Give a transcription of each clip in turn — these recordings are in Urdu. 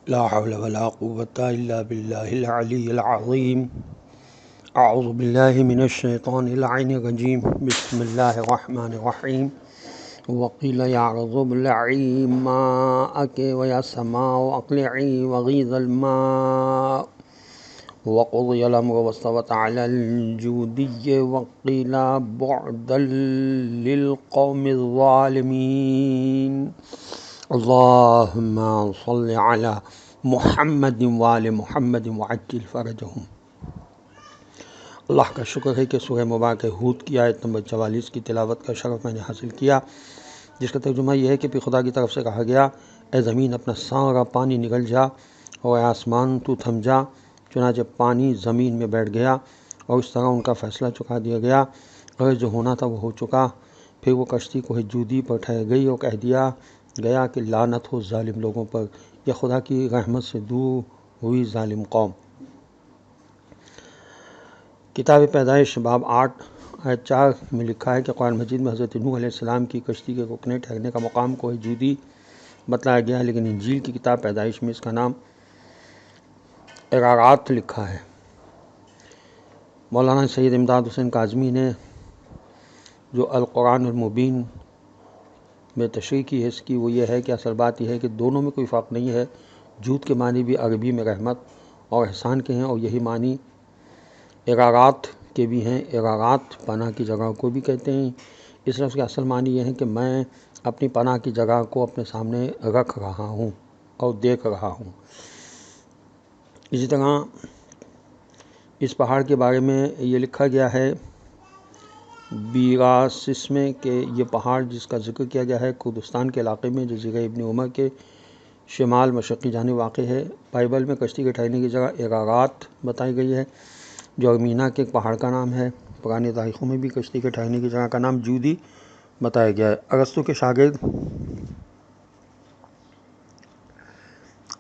لا حول ولا قوة إلا بالله العلي العظيم. أعوذ بالله من الشيطان اللعين الرجيم. بسم الله الرحمن الرحيم. وقيل يا أرض ابلعي ماءك ويا سماء أقلعي وغيض الماء وقضي الأمر واستوت على الجودي وقيل بعدا للقوم الظالمين. اللهم صل على محمد وآل محمد وعجل فرجهم. اللہ کا شکر ہے کہ سورہ مبارک ہود کی آیت نمبر 44 کی تلاوت کا شرف میں نے حاصل کیا، جس کا ترجمہ یہ ہے کہ پھر خدا کی طرف سے کہا گیا، اے زمین اپنا سارا پانی نگل جا، اور اے آسمان تو تھم جا۔ چنانچہ پانی زمین میں بیٹھ گیا اور اس طرح ان کا فیصلہ چکا دیا گیا، اور جو ہونا تھا وہ ہو چکا۔ پھر وہ کشتی کوہ جودی پر ٹھہر گئی اور کہہ دیا گیا کہ لعنت ہو ظالم لوگوں پر، یا خدا کی رحمت سے دور ہوئی ظالم قوم۔ کتاب پیدائش باب 8 آیت 4 میں لکھا ہے کہ قرآن مجید میں حضرت نوح علیہ السلام کی کشتی کے رکنے ٹھہرنے کا مقام کوہ جودی بتلایا گیا ہے، لیکن انجیل کی کتاب پیدائش میں اس کا نام ارارات لکھا ہے۔ مولانا سید امداد حسین کاظمی نے جو القرآن المبین میں تشریح کی ہے اس کی، وہ یہ ہے کہ اصل بات یہ ہے کہ دونوں میں کوئی فرق نہیں ہے۔ جود کے معنی بھی عربی میں رحمت اور احسان کے ہیں، اور یہی معنی ارارات کے بھی ہیں۔ ارارات پناہ کی جگہ کو بھی کہتے ہیں۔ اس لفظ کا اصل معنی یہ ہے کہ میں اپنی پناہ کی جگہ کو اپنے سامنے رکھ رہا ہوں اور دیکھ رہا ہوں۔ اسی طرح اس پہاڑ کے بارے میں یہ لکھا گیا ہے بیراسس میں کہ یہ پہاڑ جس کا ذکر کیا گیا ہے کردستان کے علاقے میں جزیرہ ابن عمر کے شمال مشرقی جانب واقع ہے۔ بائبل میں کشتی کے ٹھہرنے کی جگہ ارارات بتائی گئی ہے، جو ارمینا کے ایک پہاڑ کا نام ہے۔ پرانی تاریخوں میں بھی کشتی کے ٹھہرنے کی جگہ کا نام جودی بتایا گیا ہے۔ ارسطو کے شاگرد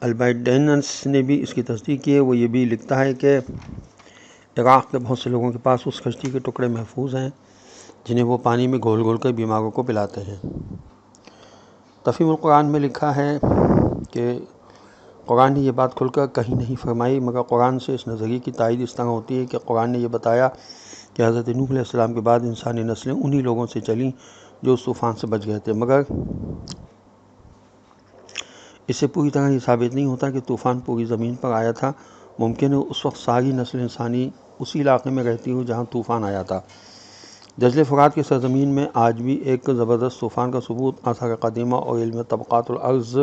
البیڈینس نے بھی اس کی تصدیق کی ہے۔ وہ یہ بھی لکھتا ہے کہ عراق کے بہت سے لوگوں کے پاس اس کشتی کے ٹکڑے محفوظ ہیں جنہیں وہ پانی میں گھول گھول کر بیماروں کو پلاتے ہیں۔ تفہیم القرآن میں لکھا ہے کہ قرآن نے یہ بات کھل کر کہیں نہیں فرمائی، مگر قرآن سے اس نظریے کی تائید اس طرح ہوتی ہے کہ قرآن نے یہ بتایا کہ حضرت نوح علیہ السلام کے بعد انسانی نسلیں انہی لوگوں سے چلیں جو اس طوفان سے بچ گئے تھے، مگر اس سے پوری طرح یہ ثابت نہیں ہوتا کہ طوفان پوری زمین پر آیا تھا۔ ممکن ہے اس وقت ساری نسل انسانی اسی علاقے میں رہتی ہو جہاں طوفان آیا تھا۔ جزیرہ فرات کی سرزمین میں آج بھی ایک زبردست طوفان کا ثبوت آثار قدیمہ اور علم طبقات الارض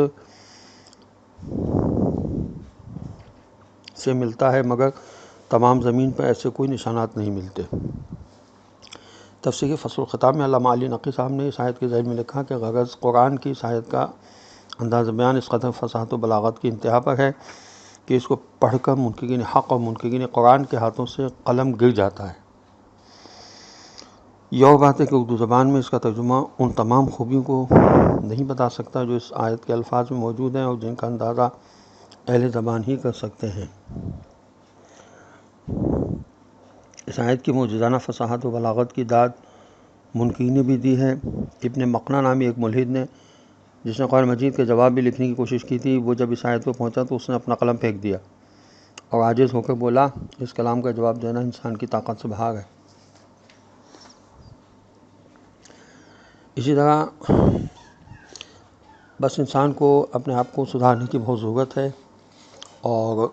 سے ملتا ہے، مگر تمام زمین پر ایسے کوئی نشانات نہیں ملتے۔ تفسیر فصل الخطاب میں علامہ علی نقی صاحب نے اس آیت کے ذیل میں لکھا کہ غرض قرآن کی اس آیت کا انداز بیان اس قدر فصاحت و بلاغت کی انتہا پر ہے کہ اس کو پڑھ کر منکرین حق اور منکرین قرآن کے ہاتھوں سے قلم گر جاتا ہے۔ یہ اور بات ہے کہ اردو زبان میں اس کا ترجمہ ان تمام خوبیوں کو نہیں بتا سکتا جو اس آیت کے الفاظ میں موجود ہیں اور جن کا اندازہ اہل زبان ہی کر سکتے ہیں۔ اس آیت کی معجزانہ فصاحت و بلاغت کی داد منکرین نے بھی دی ہے۔ ابن مقنع نامی ایک ملحد نے، جس نے قرآن مجید کا جواب بھی لکھنے کی کوشش کی تھی، وہ جب اس آیت پر پہنچا تو اس نے اپنا قلم پھینک دیا اور عاجز ہو کر بولا، اس کلام کا جواب دینا انسان کی طاقت سے باہر ہے۔ اسی طرح بس انسان کو اپنے آپ کو سدھارنے کی بہت ضرورت ہے، اور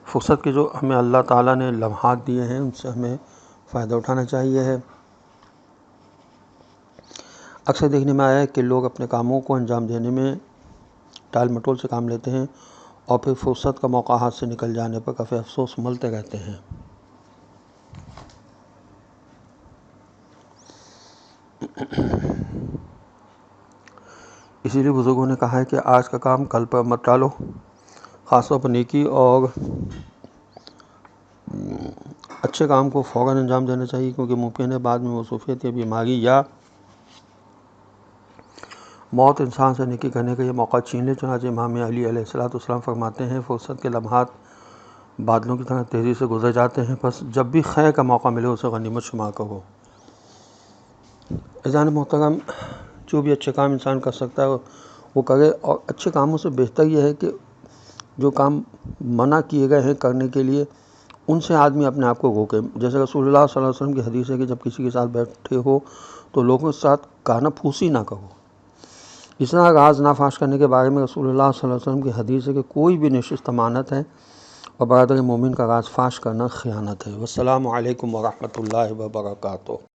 فرصت کے جو ہمیں اللہ تعالیٰ نے لمحات دیے ہیں ان سے ہمیں فائدہ اٹھانا چاہیے ہے۔ اکثر دیکھنے میں آیا ہے کہ لوگ اپنے کاموں کو انجام دینے میں ٹال مٹول سے کام لیتے ہیں اور پھر فرصت کا موقع ہاتھ سے نکل جانے پر کفِ افسوس ملتے رہتے ہیں۔ اسی لیے بزرگوں نے کہا ہے کہ آج کا کام کل پر مت ٹالو، خاص طور پر نیکی اور اچھے کام کو فوراً انجام دینا چاہیے، کیونکہ ممکن ہے بعد میں مصروفیت یا بیماری یا موت انسان سے نیکی کرنے کا یہ موقع چھین لے۔ چنانچہ امام علی علیہ السلام فرماتے ہیں، فرصت کے لمحات بادلوں کی طرح تیزی سے گزر جاتے ہیں، بس جب بھی خیر کا موقع ملے اسے غنیمت شمار کرو۔ عزیزان محترم، جو بھی اچھے کام انسان کر سکتا ہے وہ کرے، اور اچھے کاموں سے بہتر یہ ہے کہ جو کام منع کیے گئے ہیں کرنے کے لیے ان سے آدمی اپنے آپ کو روکے۔ جیسے رسول اللہ صلی اللہ علیہ وسلم کی حدیث ہے کہ جب کسی کے ساتھ بیٹھے ہو تو لوگوں کے ساتھ کانا پھوسی نہ کرو۔ اس طرح راز نافاش کرنے کے بارے میں رسول اللہ صلی اللہ علیہ وسلم کی حدیث ہے کہ کوئی بھی نشست امانت ہے، اور برادر مومن کا راز فاش کرنا خیانت ہے۔ والسلام علیکم ورحمۃ اللہ وبرکاتہ۔